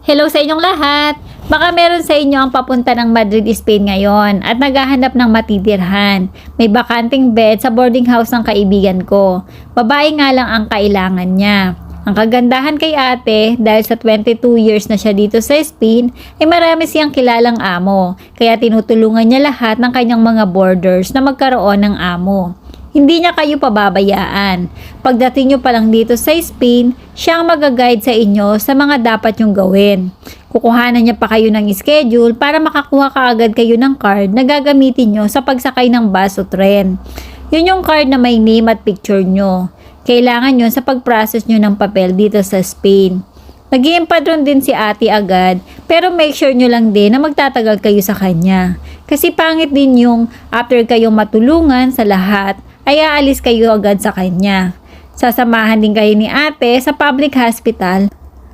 Hello sa inyong lahat! Baka meron sa inyo ang papunta ng Madrid, Spain ngayon at naghahanap ng matitirhan. May bakanting bed sa boarding house ng kaibigan ko. Babae nga lang ang kailangan niya. Ang kagandahan kay ate, dahil sa 22 years na siya dito sa Spain, ay marami siyang kilalang amo. Kaya tinutulungan niya lahat ng kanyang mga boarders na magkaroon ng amo. Hindi niya kayo pababayaan. Pagdating nyo pa lang dito sa Spain, siya ang mag-guide sa inyo sa mga dapat nyong gawin. Kukuhanan niya pa kayo ng schedule para makakuha kaagad kayo ng card na gagamitin nyo sa pagsakay ng bus o tren. Yun yung card na may name at picture nyo. Kailangan yun sa pag-process nyo ng papel dito sa Spain. Mag-i-empadron din si ate agad, pero make sure nyo lang din na magtatagal kayo sa kanya. Kasi pangit din yung after kayong matulungan sa lahat, ay aalis kayo agad sa kanya. Sasamahan din kayo ni ate sa public hospital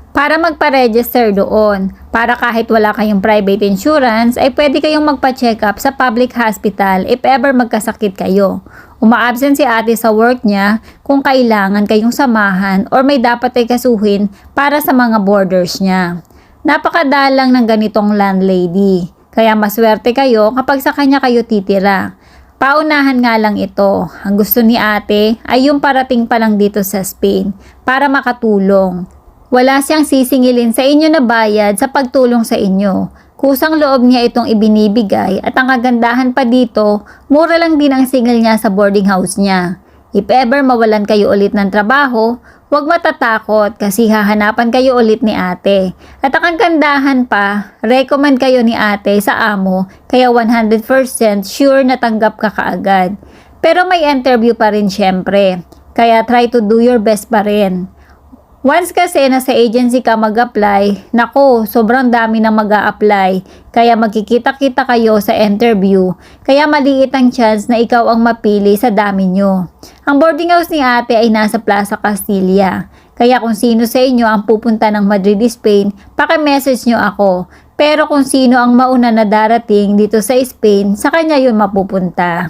para magpa-register doon. Para kahit wala kayong private insurance, ay pwede kayong magpa-check up sa public hospital if ever magkasakit kayo. Uma-absent si ate sa work niya kung kailangan kayong samahan or may dapat ay kasuhin para sa mga boarders niya. Napakadalang ng ganitong landlady. Kaya maswerte kayo kapag sa kanya kayo titira. Paunahan nga lang ito. Ang gusto ni ate ay yung parating pa lang dito sa Spain para makatulong. Wala siyang sisingilin sa inyo na bayad sa pagtulong sa inyo. Kusang loob niya itong ibinibigay at ang kagandahan pa dito, mura lang din ang singil niya sa boarding house niya. If ever mawalan kayo ulit ng trabaho, huwag matatakot kasi hahanapan kayo ulit ni ate. At ang kagandahan pa, recommend kayo ni ate sa amo kaya 100% sure na tanggap ka kaagad. Pero may interview pa rin syempre, kaya try to do your best pa rin. Once kasi na sa agency ka mag-apply, nako, sobrang dami na mag-a-apply. Kaya magkikita-kita kayo sa interview. Kaya maliit ang chance na ikaw ang mapili sa dami nyo. Ang boarding house ni ate ay nasa Plaza Castilla. Kaya kung sino sa inyo ang pupunta ng Madrid, Spain, paki-message nyo ako. Pero kung sino ang mauna na darating dito sa Spain, sa kanya yun mapupunta.